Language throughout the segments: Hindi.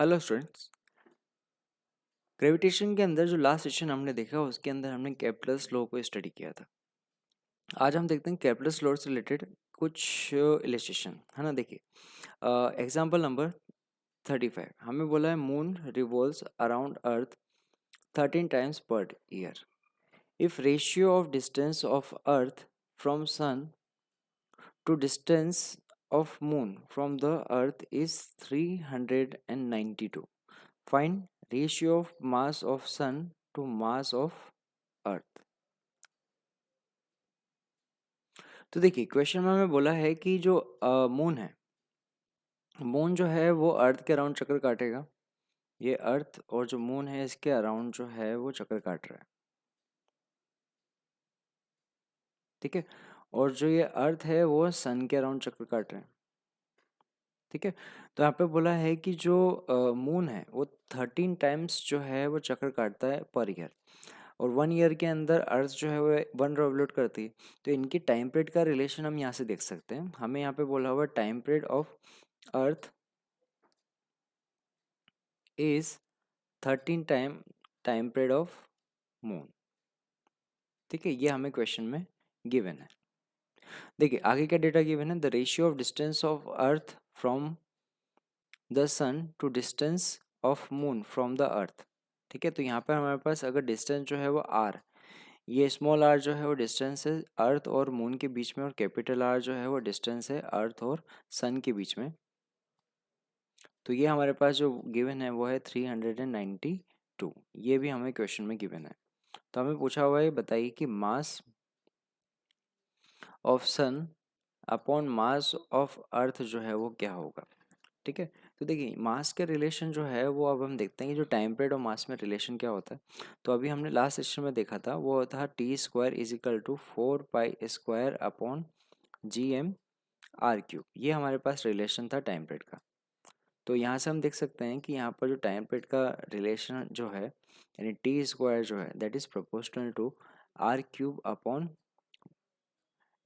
Hello students. ग्रेविटेशन के अंदर जो लास्ट सेशन हमने देखा उसके अंदर हमने केप्लर्स लॉ को स्टडी किया था। आज हम देखते हैं केप्लर्स लॉ से रिलेटेड कुछ इलस्ट्रेशन, है ना। देखिए एग्जांपल नंबर 35 हमें बोला है moon revolves around earth 13 times per year if ratio of distance of earth from sun to distance of moon from the earth is 392. Find ratio of mass of sun to mass of earth। तो देखिए क्वेश्चन में हमें बोला है कि जो मून है, मून जो है वो अर्थ के अराउंड चक्कर काटेगा। ये अर्थ और जो मून है इसके अराउंड जो है वो चक्कर काट रहा है, ठीक है। और जो ये अर्थ है वो सन के अराउंड चक्कर काट रहे हैं, ठीक है। तो यहाँ पे बोला है कि जो मून है वो 13 टाइम्स जो है वो चक्कर काटता है पर ईयर, और 1 ईयर के अंदर अर्थ जो है वो 1 रिवॉल्यूट करती है। तो इनकी टाइम पीरियड का रिलेशन हम यहाँ से देख सकते हैं। हमें यहाँ पे बोला हुआ time period of earth is 13 time period of moon, ठीक है। ये हमें क्वेश्चन में गिवन है। देखिए आगे क्या डेटा गिवन है, the ratio of distance of earth from the sun to distance of moon from the earth, ठीक है। तो यहाँ पर हमारे पास अगर डिस्टेंस जो है वो आर, ये स्मॉल आर जो है वो डिस्टेंस है अर्थ और मून के बीच में, और कैपिटल आर जो है वो डिस्टेंस है अर्थ और सन के बीच में। तो ये हमारे पास जो गिवन है वो है 392। ये भी हमें क्वेश्चन में गिवन है। तो हमें पूछा हुआ है, बताइए कि mass of sun upon mass of earth जो है वो क्या होगा, ठीक है। तो देखिए मास के रिलेशन जो है वो अब हम देखते हैं कि जो टाइम पीरियड और मास में रिलेशन क्या होता है। तो अभी हमने लास्ट सेशन में देखा था, वो था T square is equal to 4 pi square upon G M R cube. ये हमारे पास रिलेशन था टाइम पीरियड का। तो यहाँ से हम देख सकते हैं कि यहाँ पर जो टाइम पीरियड का रिलेशन जो है, यानी टी स्क्वायर जो है that is proportional to R cube upon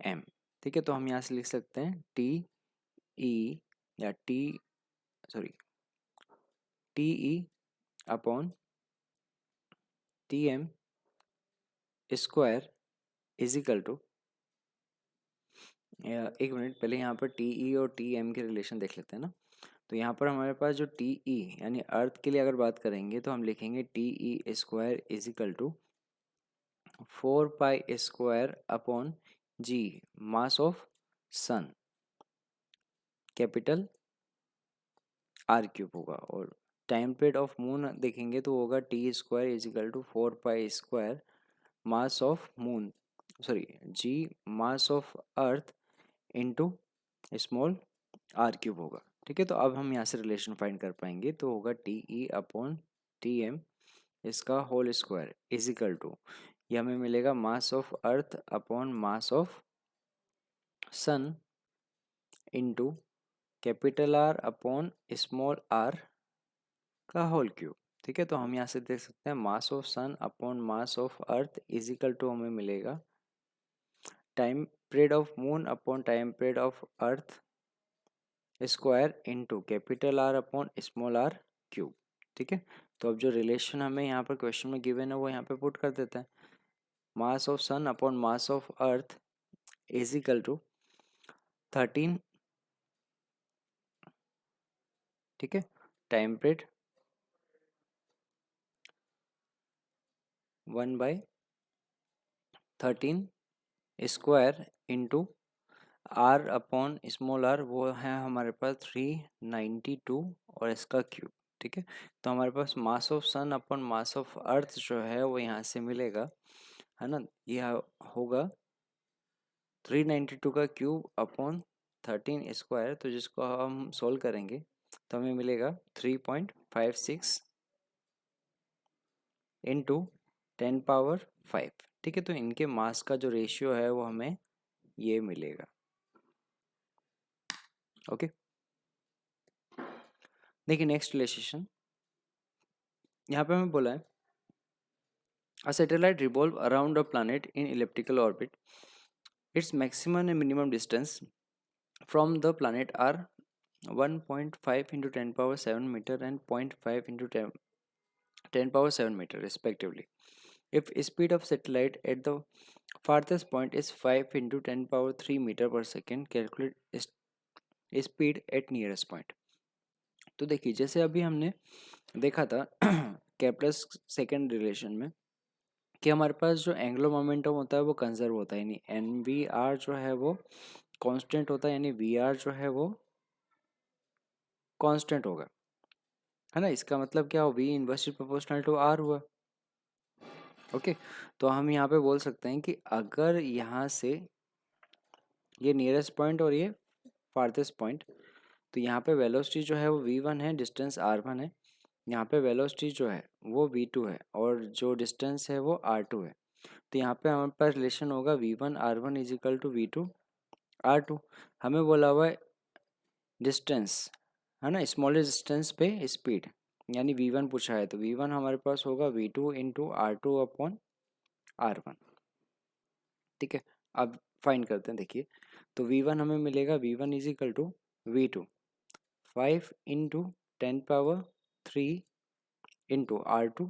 M, ठीक है। तो हम यहाँ से लिख सकते हैं टी ई या T E upon T M square is equal to, एक मिनट पहले यहाँ पर टी ई और टी एम के रिलेशन देख लेते हैं ना। तो यहाँ पर हमारे पास जो टी ई यानी अर्थ के लिए अगर बात करेंगे तो हम लिखेंगे T E square is equal to 4 pi square upon G mass of sun capital R cube होगा, और टाइम पीरियड ऑफ मून देखेंगे तो होगा T square is equal to 4 pi square mass of moon, sorry G mass of earth into small R cube होगा, ठीक है। तो अब हम यहाँ से रिलेशन फाइंड कर पाएंगे। तो होगा T E upon T M इसका whole square is equal to, ये हमें मिलेगा mass of earth upon mass of sun into capital R upon small R का होल क्यूब, ठीक है। तो हम यहाँ से देख सकते हैं mass of sun upon mass of earth is equal to हमें मिलेगा time period of moon upon time period of earth square into capital R upon small R cube, ठीक है। तो अब जो रिलेशन हमें यहाँ पर क्वेश्चन में गिवन है वो यहाँ पे पुट कर देते हैं, mass of sun upon mass of earth is equal to 13, ठीक है, time period 1/13 square into R upon small R, वो है हमारे पास 392 और इसका क्यूब, ठीक है। तो हमारे पास mass of sun upon mass of earth जो है वो यहाँ से मिलेगा, है ना। यह होगा 392 का क्यूब अपॉन 13 स्क्वायर, तो जिसको हम सोल्व करेंगे तो हमें मिलेगा 3.56 इंटू 10 पावर 5, ठीक है। तो इनके मास का जो रेशियो है वो हमें ये मिलेगा, ओके। देखिए नेक्स्ट रिलेशन यहाँ पे हमें बोला है a satellite revolve around a planet in elliptical orbit. Its maximum and minimum distance from the planet are 1.5 into 10 power 7 meter and 0.5 into 10 power 7 meter respectively. If speed of satellite at the farthest point is 5 into 10 power 3 meter per second, calculate speed at nearest point. तो देखिए जैसे अभी हमने देखा था केप्लर्स सेकंड रिलेशन में कि हमारे पास जो एंगुलर मोमेंटम होता है वो कंजर्व होता है, यानी एन वी आर जो है वो कांस्टेंट होता है, यानी वी आर जो है वो कांस्टेंट होगा, है ना। इसका मतलब क्या हो, V inversely proportional to R हुआ। ओके, तो हम यहाँ पे बोल सकते हैं कि अगर यहाँ से ये नियरेस्ट पॉइंट और ये फारथेस्ट पॉइंट, तो यहाँ पे वेलोसिटी जो है वो v1 है, डिस्टेंस r1 है। यहाँ पे वेलोसिटी जो है वो v2 है और जो डिस्टेंस है वो r2 है। तो यहाँ पे हमारे पास रिलेशन होगा v1 r1 is equal to v2 r2। हमें बोला हुआ है डिस्टेंस, है ना, स्मॉलेस्ट डिस्टेंस पे स्पीड, यानी v1 पूछा है, तो v1 हमारे पास होगा v2 into r2 upon r1। ठीक है, अब फाइंड करते हैं। देखिए तो v1 हमें मिलेगा v1 is equal to v2 5 into 10 power 3 into r2।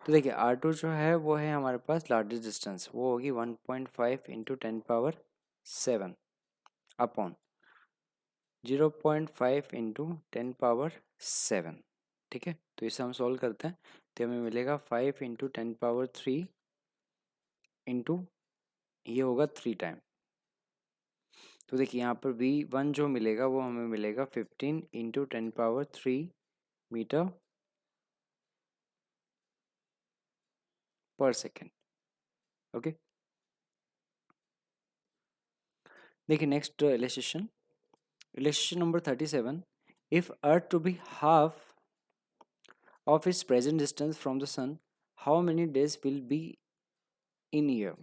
तो देखिए R2 जो है वो है हमारे पास लार्जेस्ट डिस्टेंस, वो होगी 1.5 into 10 power 7 upon 0.5 into 10 power 7। ठीक है, तो इसे हम सॉल्व करते हैं तो हमें मिलेगा 5 इंटू 10 पावर 3 इंटू ये होगा 3 टाइम। तो देखिए यहाँ पर V1 जो मिलेगा वो हमें मिलेगा 15 into 10 power 3 metre per second. Okay, देखिए next illustration, illustration number 37। If earth to be half of its present distance from the sun, how many days will be in year,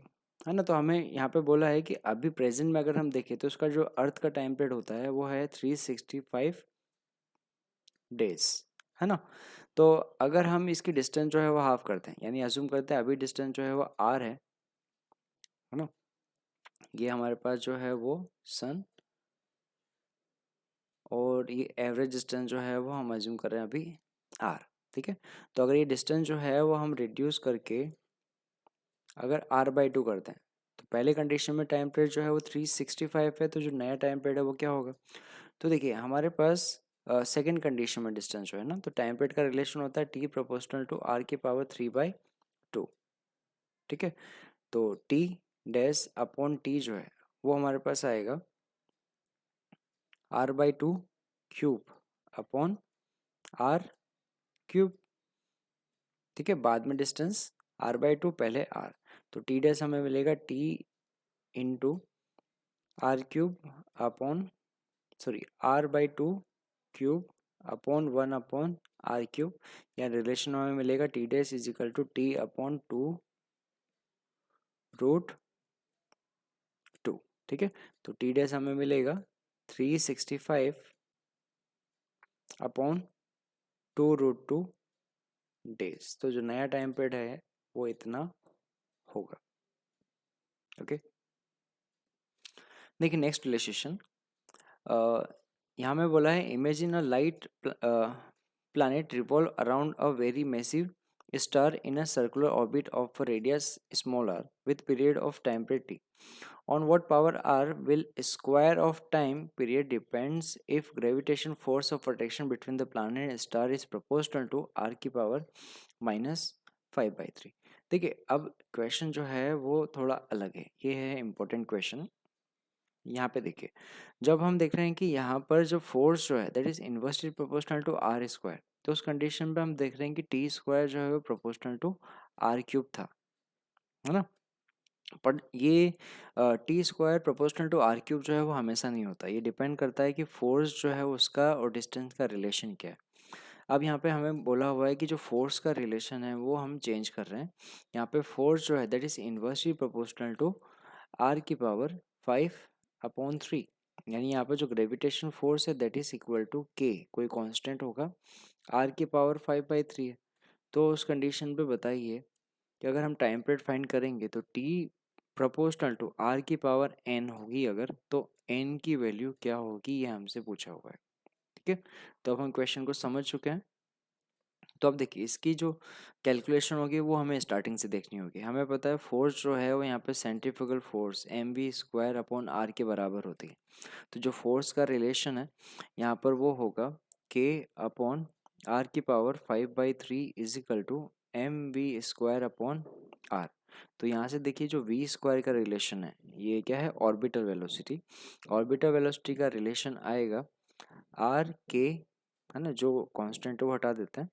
है ना। तो हमें यहाँ पे बोला है कि अभी प्रेजेंट में अगर हम देखें तो उसका जो अर्थ का टाइम पीरियड होता है वो है 365 डेज, है ना। तो अगर हम इसकी डिस्टेंस जो है वो हाफ करते हैं, यानी अज्यूम करते हैं अभी डिस्टेंस जो है वो आर है ना, ये हमारे पास जो है वो सन, और ये एवरेज डिस्टेंस जो है वो हम अज्यूम कर रहे हैं अभी आर। ठीक है, तो अगर ये डिस्टेंस जो है वो हम रिड्यूस करके अगर r/2 करते हैं तो पहले कंडीशन में टाइम पीरियड जो है वो 365 है, तो जो नया टाइम पीरियड है वो क्या होगा। तो देखिए हमारे पास सेकेंड कंडीशन में डिस्टेंस जो है ना, तो टाइम पीरियड का रिलेशन होता है t प्रोपोर्शनल टू r की पावर 3/2। ठीक है, तो t डैश अपॉन t जो है वो हमारे पास आएगा r/2 cube upon r cube. ठीक है, बाद में डिस्टेंस r/2 पहले r, तो t डैश हमें मिलेगा t into R cube upon r/2 cube upon 1 upon R cube, या रिलेशन हमें मिलेगा T dash is equal to T upon 2√2। ठीक है, तो टी डैश हमें मिलेगा 365 अपॉन 2√2 डेज। तो जो नया टाइम पीरियड है वो इतना होगा। ओके, देखिए नेक्स्ट रिलेशन, यहाँ में बोला है imagine a light planet revolve around a very massive star in a circular orbit of a radius smaller with period of time period t. On what power r will square of time period depends if gravitation force of attraction between the planet and star is proportional to r की power -5/3। देखिए अब क्वेश्चन जो है वो थोड़ा अलग है, ये है इम्पोर्टेंट क्वेश्चन। यहाँ पे देखिए जब हम देख रहे हैं कि यहाँ पर जो फोर्स जो है that is inversely proportional to R square, तो उस कंडीशन पे हम देख रहे हैं कि टी स्क्वायर जो है वो प्रोपोर्शनल टू आर क्यूब था, है ना। बट ये T square proportional to R cube जो है वो हमेशा नहीं होता, ये डिपेंड करता है कि फोर्स जो है उसका और डिस्टेंस का रिलेशन क्या है। अब यहाँ पे हमें बोला हुआ है कि जो फोर्स का रिलेशन है वो हम चेंज कर रहे हैं। यहाँ पे फोर्स जो है that is inversely proportional to R की पावर 5/3, यानी यहाँ पे जो ग्रेविटेशन फोर्स है that is equal to K, कोई कांस्टेंट होगा, आर की पावर 5/3 है। तो उस कंडीशन पे बताइए कि अगर हम टाइम पीरियड फाइंड करेंगे तो टी प्रोपोर्शनल टू आर की पावर एन होगी अगर, तो एन की वैल्यू क्या होगी ये हमसे पूछा हुआ है। ठीक है, तो अब हम क्वेश्चन को समझ चुके हैं। तो अब देखिए इसकी जो कैलकुलेशन होगी वो हमें स्टार्टिंग से देखनी होगी। हमें पता है फोर्स जो है वो यहाँ पे centrifugal force mv² upon are के बराबर होती है। तो जो फोर्स का रिलेशन है यहाँ पर वो होगा k अपॉन आर की power 5/3 is equal to mv² upon R. तो यहाँ से देखिए जो v² का रिलेशन है ये क्या है, ऑर्बिटल वेलोसिटी। ऑर्बिटल वेलोसिटी का रिलेशन आएगा आर के, है ना, जो कांस्टेंट है वो हटा देते हैं।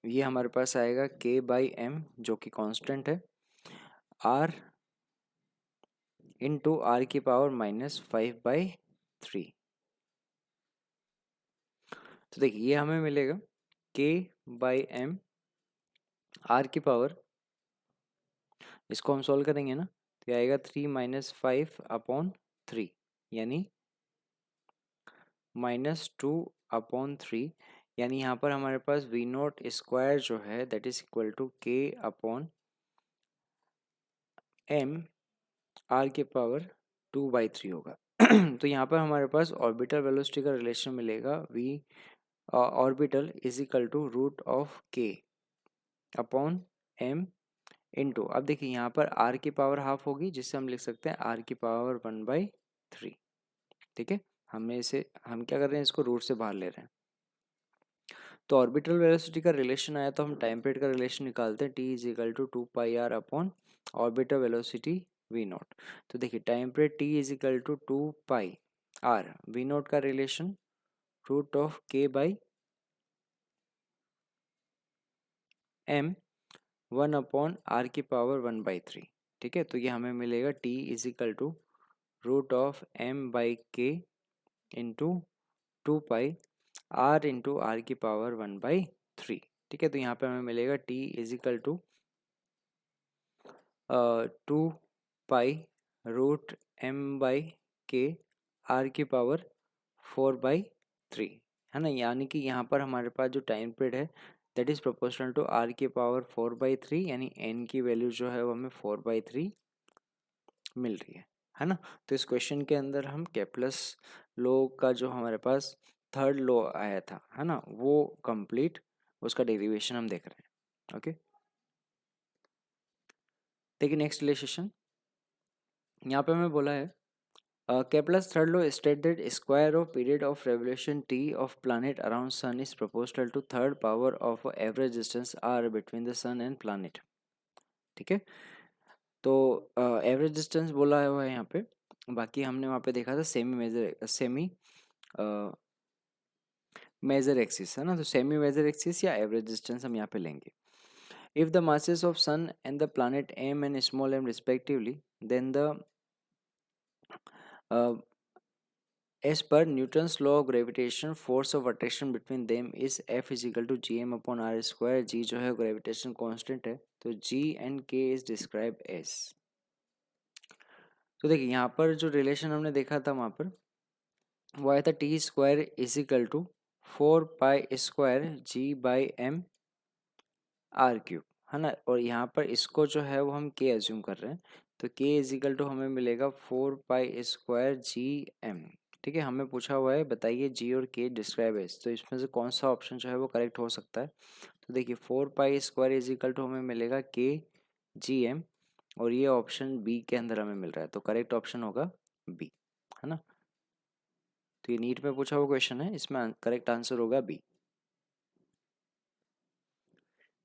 ये हमारे पास आएगा k/m जो कि कांस्टेंट है, r इंटू आर की पावर -5/3। तो देखिए ये हमें मिलेगा k/m r की पावर, इसको हम सॉल्व करेंगे ना तो ये आएगा 3 - 5/3 यानी -2/3। यानी यहाँ पर हमारे पास v0² जो है that is equal to k/m r के पावर 2/3 होगा। तो यहाँ पर हमारे पास ऑर्बिटल वेलोसिटी का रिलेशन मिलेगा v orbital is equal to root of k upon m into, अब देखिए यहाँ पर r की पावर हाफ होगी जिससे हम लिख सकते हैं r की पावर 1/3। ठीक है, हम क्या कर रहे हैं, इसको रूट से बाहर ले रहे हैं। तो ऑर्बिटल वेलोसिटी का रिलेशन आया तो हम टाइम पीरियड का रिलेशन निकालते हैं, t is equal to 2πr upon orbital velocity v0। तो देखिए time period t is equal to 2πr, v0 का relation root of k/m 1/r की पावर 1/3। ठीक है, तो ये हमें मिलेगा t is equal to root of m/k into 2πr into R की पावर 1/3। ठीक है, तो यहाँ पे हमें मिलेगा t is equal to 2π√m/k R की पावर 4/3, है ना। यानी कि यहाँ पर हमारे पास जो टाइम पीरियड है that is proportional to R की पावर 4/3, यानी एन की वैल्यू जो है वो हमें 4/3 मिल रही है ना। तो इस क्वेश्चन के अंदर हम केप्लस लॉ का जो हमारे पास थर्ड लॉ आया था, है ना, वो कंप्लीट उसका डेरिवेशन हम देख रहे हैं। ओके, देखिए नेक्स्ट रिलेशन यहाँ पे हमें बोला है Kepler's third law stated that square of period of revolution t of planet around sun is proportional to third power of average distance r between the sun and planet। ठीक है, तो एवरेज डिस्टेंस बोला हुआ है यहाँ पे, बाकी हमने वहाँ पे देखा था सेमी मेजर एक्सिस, है ना। तो सेमी मेजर एक्सिस या एवरेज डिस्टेंस हम यहाँ पे लेंगे। If the masses of sun and the planet m and small m respectively, then the as per Newton's law of gravitation, force of attraction between them is F is equal to gm upon r square। g जो है gravitation constant है, तो g and k is described as। तो देखिए यहाँ पर जो रिलेशन हमने देखा था वहाँ पर वो आया था t² is equal to 4π² g/m r³, है ना। और यहाँ पर इसको जो है वो हम k एज्यूम कर रहे हैं, तो k इज इक्वल टू हमें मिलेगा 4π² gm। ठीक है, हमें पूछा हुआ है बताइए g और k डिस्क्राइब एज, तो इसमें से कौन सा ऑप्शन जो है वो करेक्ट हो सकता है। तो देखिए 4π² इज इक्वल टू हमें मिलेगा k gm, और ये ऑप्शन बी के अंदर हमें मिल रहा है, तो करेक्ट ऑप्शन होगा बी, है ना। तो ये नीट में पूछा हुआ क्वेश्चन है, इसमें करेक्ट आंसर होगा बी।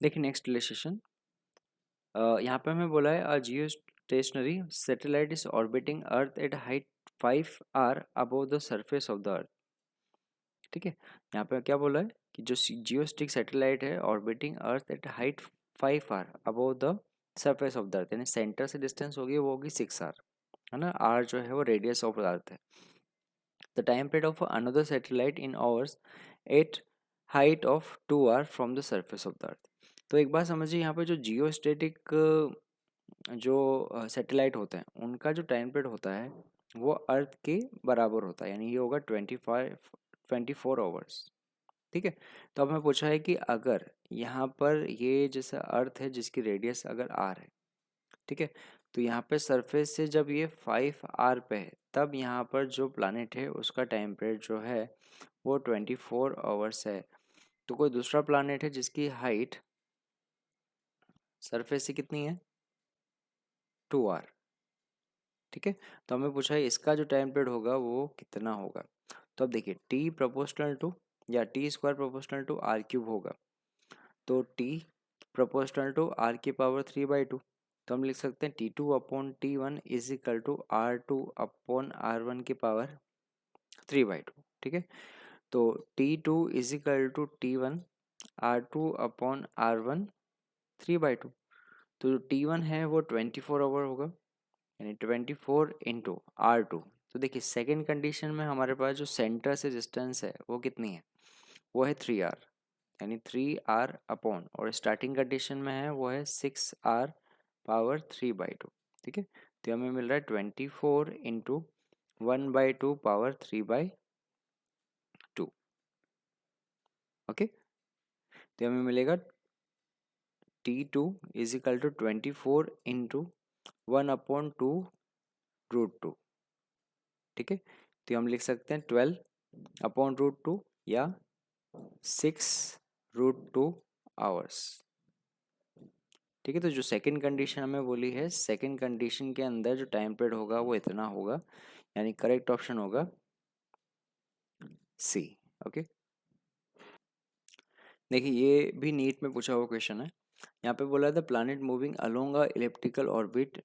देखिए नेक्स्ट रिलेशन यहाँ पे हमें बोला है जियो stationery satellite is orbiting earth at height 5r above the surface of the earth. ठीक है, यहाँ पे क्या बोला है कि जो जियोस्टिक सैटेलाइट है orbiting earth at height 5r above the surface of the अर्थ, यानी सेंटर से डिस्टेंस होगी वो होगी 6r, है ना। r जो है वो रेडियस ऑफ द अर्थ है। The time period of another satellite in hours at height of 2r from the surface of the earth. तो एक बात समझिए, यहाँ पे जो जियोस्टेटिक जो सैटेलाइट होते हैं उनका जो टाइम पीरियड होता है वो अर्थ के बराबर होता है, यानी ये होगा 24 आवर्स। ठीक है, तो अब हमें पूछा है कि अगर यहाँ पर ये जैसा अर्थ है जिसकी रेडियस अगर आर है, ठीक है। तो यहाँ पे सरफेस से जब ये 5R पे है तब यहाँ पर जो प्लानिट है उसका टाइम पीरियड जो है वो 24 आवर्स है। तो कोई दूसरा प्लानिट है जिसकी हाइट सरफेस से कितनी है, 2R, ठीक है। तो हमें पूछा है इसका जो टाइम पीरियड होगा वो कितना होगा। तो अब देखिए टी प्रोपोर्शनल टू या T square proportional to R cube होगा, तो टी प्रोपोर्शनल टू आर की पावर 3/2। तो हम लिख सकते हैं T2/T1 is equal to R2/R1 की पावर 3/2, ठीक है। तो T2 is equal to T1 R2/R1 3/2। तो जो T1 है वो 24 आवर होगा, यानी 24 इंटू R2। तो देखिए सेकेंड कंडीशन में हमारे पास जो सेंटर से डिस्टेंस है वो कितनी है, वो है 3R, यानी 3R अपॉन, और स्टार्टिंग कंडीशन में है वो है 6R पावर 3/2, ठीक है। तो हमें मिल रहा है 24 इंटू 1/2 पावर 3/2, ओके। तो हमें मिलेगा T2 is equal to 24 into 1/2 √2, ठीक है। तो हम लिख सकते हैं 12/√2 या 6√2 आवर्स, ठीक है। तो जो सेकंड कंडीशन हमें बोली है, सेकंड कंडीशन के अंदर जो टाइम पीरियड होगा वो इतना होगा, यानी करेक्ट ऑप्शन होगा सी, ओके। देखिए ये भी नीट में पूछा हुआ क्वेश्चन है। यहाँ पे बोला था planet moving along a elliptical orbit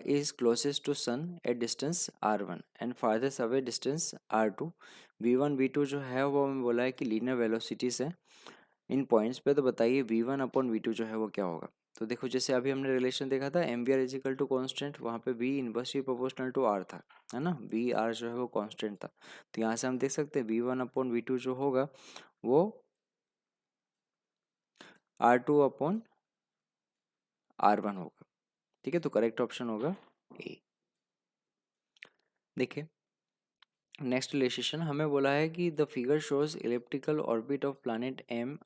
is closest to sun at distance r1 and farthest away distance r2। v1 v2 जो है वो हमें बोला है कि लीनियर वेलोसिटीज है इन पॉइंट्स पे। तो बताइए v1/v2 जो है वो क्या होगा। तो देखो जैसे अभी हमने रिलेशन देखा था M V R is equal to constant, वहाँ पे v inversely proportional to r था, है ना, वी आर जो है वो कॉन्स्टेंट था। तो यहाँ से हम देख सकते हैं v1/v2 जो होगा वो r2/r1 होगा, ठीक है। तो करेक्ट ऑप्शन होगा ए। देखिए नेक्स्ट रिलेशन हमें बोला है कि the figure shows elliptical orbit of planet M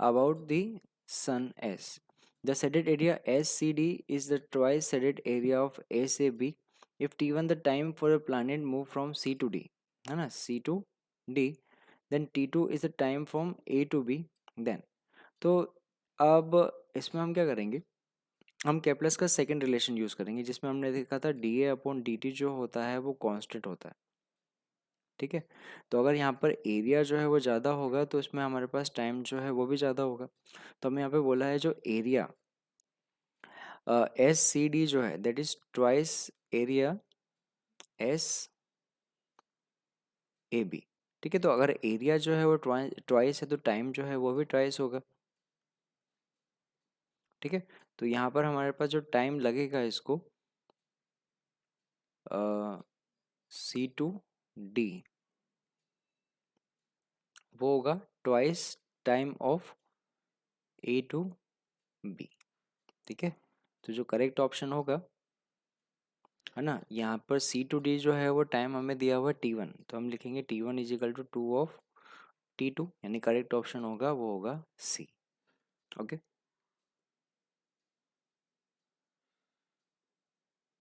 about the sun S. The shaded area S C D is the twice shaded area of A S B if T1 the time for a planet move from C to D, है ना, C to D, then T2 is the time from A to B then. तो अब इसमें हम क्या करेंगे, हम केप्लस का सेकंड रिलेशन यूज़ करेंगे जिसमें हमने देखा था dA/dt जो होता है वो कांस्टेंट होता है, ठीक है। तो अगर यहाँ पर एरिया जो है वो ज़्यादा होगा तो इसमें हमारे पास टाइम जो है वो भी ज़्यादा होगा। तो हमें यहाँ पे बोला है जो एरिया एस सी डी जो है that is twice area S A B, ठीक है। तो अगर एरिया जो है वो ट्वाइस है तो टाइम जो है वो भी ट्वाइस होगा, ठीक है। तो यहाँ पर हमारे पास जो टाइम लगेगा इसको सी टू डी वो होगा twice time of A to B, ठीक है। तो जो करेक्ट ऑप्शन होगा, है ना, यहाँ पर सी टू डी जो है वो टाइम हमें दिया हुआ है T1, तो हम लिखेंगे T1 is equal to 2 of T2, यानी करेक्ट ऑप्शन होगा वो होगा सी, ओके।